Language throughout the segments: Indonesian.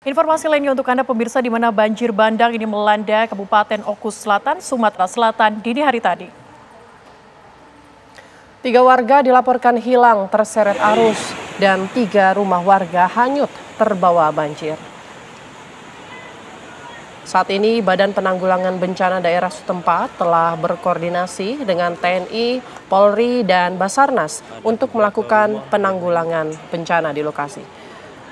Informasi lainnya untuk Anda pemirsa, di mana banjir bandang ini melanda Kabupaten Oku Selatan, Sumatera Selatan dini hari tadi. 3 warga dilaporkan hilang terseret arus dan 3 rumah warga hanyut terbawa banjir. Saat ini Badan Penanggulangan Bencana Daerah setempat telah berkoordinasi dengan TNI, Polri, dan Basarnas untuk melakukan penanggulangan bencana di lokasi.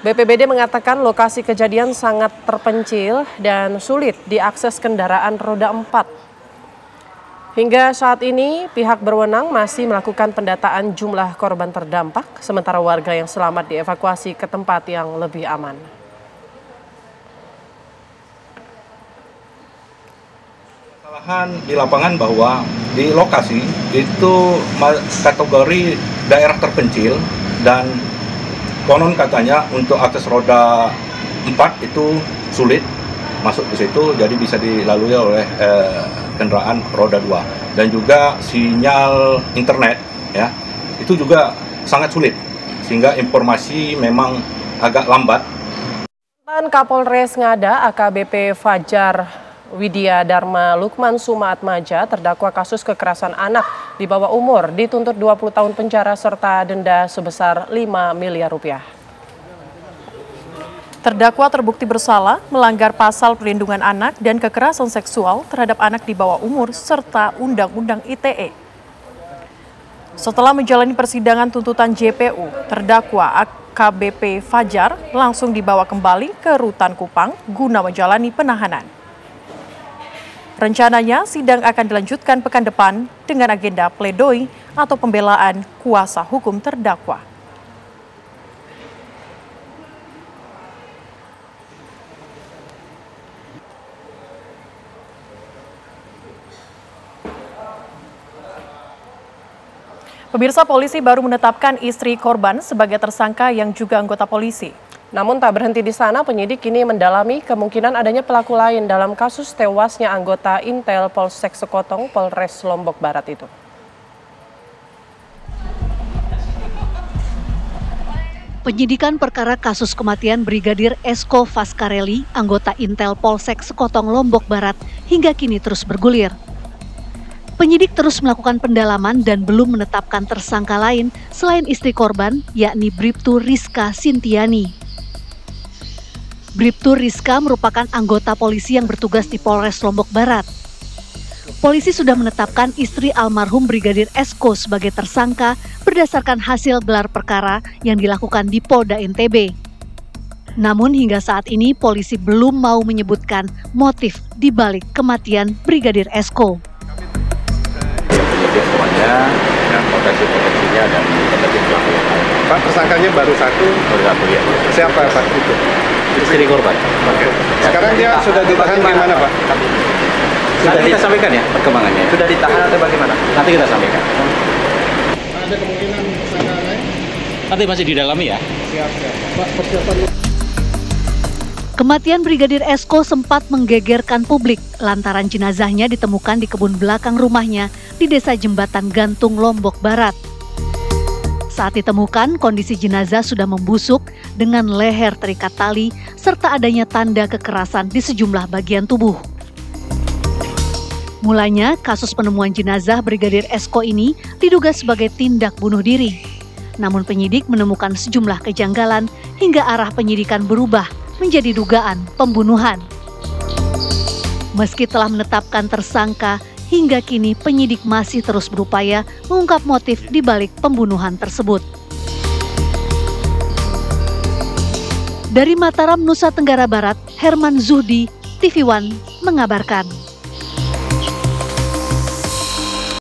BPBD mengatakan lokasi kejadian sangat terpencil dan sulit diakses kendaraan roda 4. Hingga saat ini pihak berwenang masih melakukan pendataan jumlah korban terdampak, sementara warga yang selamat dievakuasi ke tempat yang lebih aman. Kesalahan di lapangan bahwa di lokasi itu kategori daerah terpencil dan konon katanya untuk akses roda 4 itu sulit masuk ke situ, jadi bisa dilalui oleh kendaraan roda 2. Dan juga sinyal internet ya itu juga sangat sulit, sehingga informasi memang agak lambat. Kapolres Ngada AKBP Fajar Widya Dharma Lukman Sumaatmaja terdakwa kasus kekerasan anak di bawah umur dituntut 20 tahun penjara serta denda sebesar 5 miliar rupiah. Terdakwa terbukti bersalah melanggar pasal perlindungan anak dan kekerasan seksual terhadap anak di bawah umur serta Undang-Undang ITE. Setelah menjalani persidangan tuntutan JPU, terdakwa AKBP Fajar langsung dibawa kembali ke Rutan Kupang guna menjalani penahanan. Rencananya sidang akan dilanjutkan pekan depan dengan agenda pledoi atau pembelaan kuasa hukum terdakwa. Pemirsa, polisi baru menetapkan istri korban sebagai tersangka yang juga anggota polisi. Namun tak berhenti di sana, penyidik kini mendalami kemungkinan adanya pelaku lain dalam kasus tewasnya anggota Intel Polsek Sekotong, Polres Lombok Barat itu. Penyidikan perkara kasus kematian Brigadir Esko Faskareli, anggota Intel Polsek Sekotong, Lombok Barat, hingga kini terus bergulir. Penyidik terus melakukan pendalaman dan belum menetapkan tersangka lain selain istri korban, yakni Bribtu Rizka Sintiani. Bribtu Rizka merupakan anggota polisi yang bertugas di Polres Lombok Barat. Polisi sudah menetapkan istri almarhum Brigadir Esko sebagai tersangka berdasarkan hasil gelar perkara yang dilakukan di Polda NTB. Namun hingga saat ini polisi belum mau menyebutkan motif di balik kematian Brigadir Esko. Semuanya dengan potensi-potensinya dan potensi pelaku. Pak, tersangkanya baru satu ya. Siapa Pak itu? Istri korban. Oke. Sekarang dia sudah ditahan di mana Pak? Nanti kita sampaikan ya perkembangannya. Sudah ditahan atau bagaimana? Nanti kita sampaikan. Ada kemungkinan tersangka lain? Nanti masih didalami ya. Siap. Pak, persiapan. Kematian Brigadir Esko sempat menggegerkan publik lantaran jenazahnya ditemukan di kebun belakang rumahnya di Desa Jembatan Gantung, Lombok Barat. Saat ditemukan, kondisi jenazah sudah membusuk dengan leher terikat tali serta adanya tanda kekerasan di sejumlah bagian tubuh. Mulanya, kasus penemuan jenazah Brigadir Esko ini diduga sebagai tindak bunuh diri. Namun penyidik menemukan sejumlah kejanggalan hingga arah penyidikan berubah menjadi dugaan pembunuhan. Meski telah menetapkan tersangka, hingga kini penyidik masih terus berupaya mengungkap motif di balik pembunuhan tersebut. Dari Mataram, Nusa Tenggara Barat, Herman Zuhdi, TV One mengabarkan.